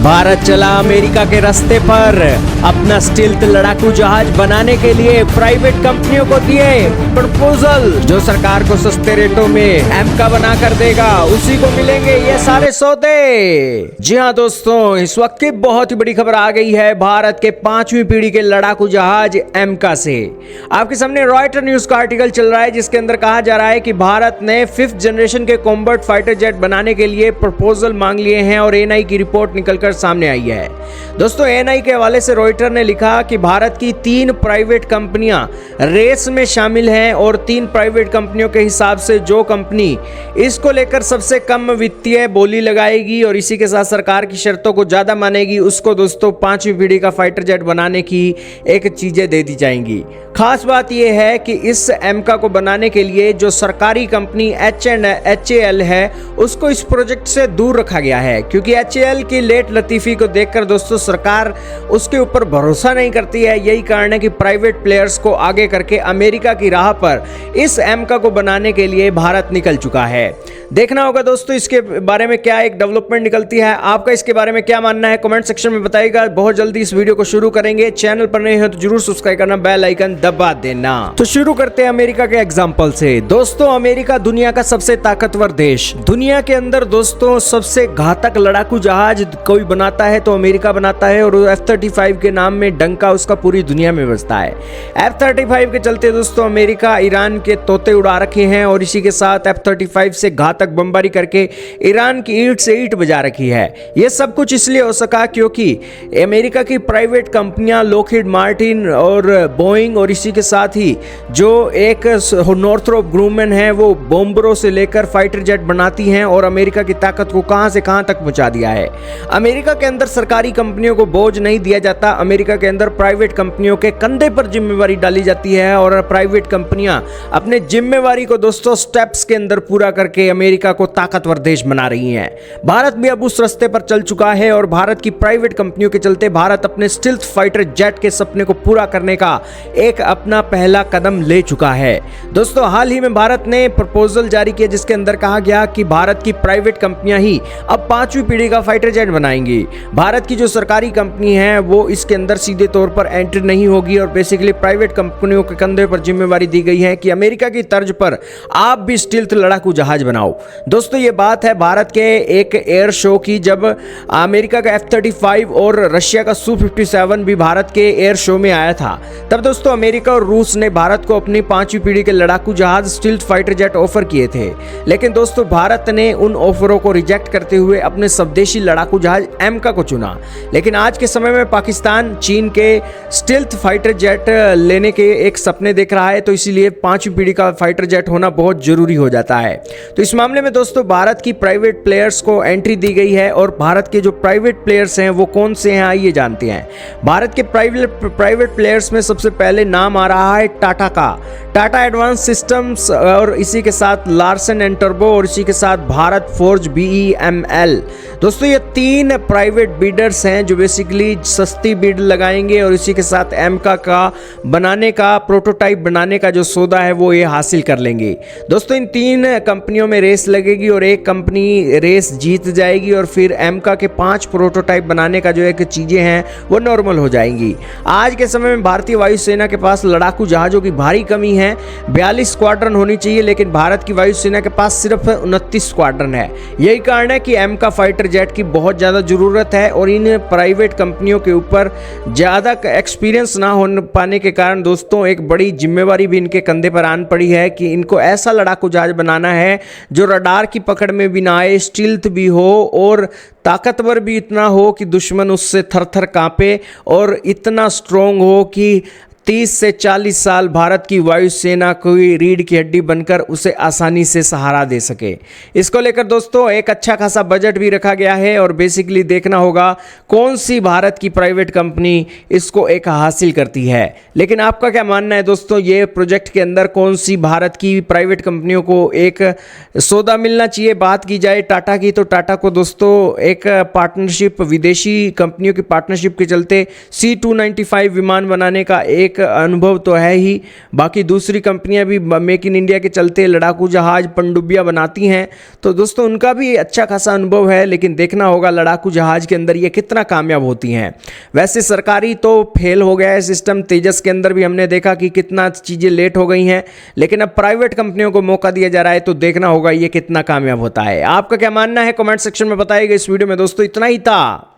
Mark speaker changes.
Speaker 1: भारत चला अमेरिका के रास्ते पर। अपना स्टील्थ लड़ाकू जहाज बनाने के लिए प्राइवेट कंपनियों को दिए प्रपोजल। जो सरकार को सस्ते रेटों में एमका बना कर देगा उसी को मिलेंगे ये सारे सौदे। जी हाँ दोस्तों, इस वक्त की बहुत ही बड़ी खबर आ गई है भारत के 5वीं पीढ़ी के लड़ाकू जहाज एमका से। आपके सामने रॉयटर न्यूज का आर्टिकल चल रहा है जिसके अंदर कहा जा रहा है कि भारत ने 5th जनरेशन के कॉम्बैट फाइटर जेट बनाने के लिए प्रपोजल मांग लिए हैं और एएनआई की रिपोर्ट निकलकर सामने आई है। दोस्तों, एएनआई के हवाले से रॉयटर ने लिखा कि भारत की 3 प्राइवेट कंपनियां रेस में शामिल हैं और 3 प्राइवेट कंपनियों के हिसाब से जो कंपनी इसको लेकर सबसे कम वित्तीय बोली लगाएगी और इसी के साथ सरकार की शर्तों को ज्यादा मानेगी उसको दोस्तों 5वीं पीढ़ी का फाइटर जेट बनाने की एक चीजें दे दी जाएंगी। खास बात यह है कि इस एमका को बनाने के लिए जो सरकारी कंपनी HAL है उसको इस प्रोजेक्ट से दूर रखा गया है, क्योंकि HAL की लेट लतीफी को देखकर दोस्तों सरकार उसके ऊपर भरोसा नहीं करती है। यही कारण है कि प्राइवेट प्लेयर्स को आगे करके अमेरिका की राह पर इस एमका को बनाने के लिए भारत निकल चुका है। देखना होगा दोस्तों इसके बारे में क्या एक डेवलपमेंट निकलती है। आपका इसके बारे में क्या मानना है कमेंट सेक्शन में बताइएगा। बहुत जल्दी इस वीडियो को शुरू करेंगे। चैनल पर नए हो तो जरूर सब्सक्राइब करना, बेल आइकन दबा देना। तो शुरू करते हैं अमेरिका के एग्जांपल से। दोस्तों, अमेरिका दुनिया का सबसे ताकतवर देश। दुनिया के अंदर दोस्तों सबसे घातक लड़ाकू जहाज कोई बनाता है तो अमेरिका बनाता है और F-35 के नाम में डंका उसका पूरी दुनिया में बजता है। F-35 के चलते दोस्तों अमेरिका ईरान के तोते उड़ा रखे हैं और इसी के साथ F-35 से घातक बमबारी करके ईरान की ईंट से ईंट बजा रखी है। यह सब कुछ इसलिए हो सका क्योंकि अमेरिका की प्राइवेट कंपनियां लॉकहीड मार्टिन और बोइंग और इसी के साथ ही जो एक नॉर्थरोप ग्रूमन है वो बॉम्बरों से लेकर फाइटर जेट बनाती हैं और अमेरिका की ताकत को कहां से कहां तक पहुंचा दिया है। अमेरिका के अंदर सरकारी कंपनियों को बोझ नहीं दिया जाता। अमेरिका के अंदर प्राइवेट कंपनियों के कंधे पर जिम्मेवारी डाली जाती है और प्राइवेट कंपनियां अपने जिम्मेवारी को दोस्तों स्टेप्स के अंदर पूरा करके अमेरिका को ताकतवर देश बना रही हैं। भारत भी अब उस रास्ते पर चल चुका है और भारत की प्राइवेट कंपनियों के चलते भारत अपने स्टील्थ फाइटर जेट के सपने को पूरा करने का एक अपना पहला कदम ले चुका है। दोस्तों, हाल ही में भारत ने प्रपोजल जारी किया जिसके अंदर कहा गया कि भारत की प्राइवेट कंपनियां ही अब 5वीं पीढ़ी का फाइटर जेट बनाएंगी। भारत की जो सरकारी कंपनी है वो इसके अंदर सीधे तौर पर एंट्री नहीं होगी और बेसिकली प्राइवेट कंपनियों के कंधे पर जिम्मेवारी दी गई है कि अमेरिका की तर्ज पर आप भी स्टील्थ लड़ाकू जहाज बनाओ। दोस्तों, ये बात है भारत के एक एयर शो की, जब अमेरिका का F-35 और रशिया का Su-57 भी भारत के एयर शो में आया था। तब दोस्तों अमेरिका और रूस ने भारत को अपनी 5वीं पीढ़ी के लड़ाकू जहाज स्टील्थ फाइटर जेट ऑफर किए थे, लेकिन दोस्तों भारत ने उन ऑफरों को रिजेक्ट करते हुए अपने स्वदेशी लड़ाकू जहाज एमका को चुना। लेकिन आज के समय में पाकिस्तान चीन के स्टील्थ फाइटर जेट लेने के एक सपने देख रहा है, तो इसीलिए 5वीं पीढ़ी का फाइटर जेट होना बहुत जरूरी हो जाता है। तो इस मामले में दोस्तों भारत की प्राइवेट प्लेयर्स को एंट्री दी गई है और भारत के जो प्राइवेट प्लेयर्स हैं वो कौन से हैं आइए जानते हैं। भारत के प्राइवेट प्लेयर्स में सबसे पहले नाम आ रहा है टाटा का। टाटा एडवांस सिस्टम्स और इसी के साथ लार्सन एंड टर्बो और इसी के साथ भारत फोर्ज BEML। दोस्तों, ये 3 प्राइवेट बिडर्स हैं जो बेसिकली सस्ती बिड लगाएंगे और इसी के साथ एमका का बनाने का प्रोटोटाइप बनाने का जो सौदा है वो ये हासिल कर लेंगे। दोस्तों, इन 3 कंपनियों में रेस लगेगी और एक कंपनी रेस जीत जाएगी और फिर एमका के 5 प्रोटोटाइप बनाने का जो एक चीजें हैं वो नॉर्मल हो जाएंगी। आज के समय में भारतीय वायुसेना के पास लड़ाकू जहाजों की भारी कमी है। 42 स्क्वाड्रन होनी चाहिए लेकिन भारत की वायुसेना के पास सिर्फ 29 स्क्वाड्रन है। यही कारण है कि एमका फाइटर जेट की बहुत ज्यादा जरूरत है और इन प्राइवेट कंपनियों के ऊपर ज्यादा एक्सपीरियंस ना हो पाने के कारण दोस्तों एक बड़ी जिम्मेवारी भी इनके कंधे पर आन पड़ी है कि इनको ऐसा लड़ाकू जहाज बनाना है जो रडार की पकड़ में भी ना आए, स्टील्थ भी हो और ताकतवर भी इतना हो कि दुश्मन उससे थर थर कांपे और इतना स्ट्रोंग हो कि 30 से 40 साल भारत की वायुसेना कोई रीढ़ की हड्डी बनकर उसे आसानी से सहारा दे सके। इसको लेकर दोस्तों एक अच्छा खासा बजट भी रखा गया है और बेसिकली देखना होगा कौन सी भारत की प्राइवेट कंपनी इसको एक हासिल करती है। लेकिन आपका क्या मानना है दोस्तों, ये प्रोजेक्ट के अंदर कौन सी भारत की प्राइवेट कंपनियों को एक सौदा मिलना चाहिए? बात की जाए टाटा की तो टाटा को दोस्तों एक पार्टनरशिप विदेशी कंपनियों की पार्टनरशिप के चलते C-295 विमान बनाने का एक एक अनुभव तो है ही, बाकी दूसरी कंपनियां भी मेक इन इंडिया के चलते लड़ाकू जहाज पनडुब्बियां बनाती हैं, तो दोस्तों उनका भी अच्छा खासा अनुभव है। लेकिन देखना होगा लड़ाकू जहाज के अंदर ये कितना कामयाब होती हैं। वैसे सरकारी तो फेल हो गया है सिस्टम, तेजस के अंदर भी हमने देखा कि कितना चीज़ें लेट हो गई हैं, लेकिन अब प्राइवेट कंपनियों को मौका दिया जा रहा है, तो देखना होगा ये कितना कामयाब होता है। आपका क्या मानना है कमेंट सेक्शन में बताइएगा। इस वीडियो में दोस्तों इतना ही था।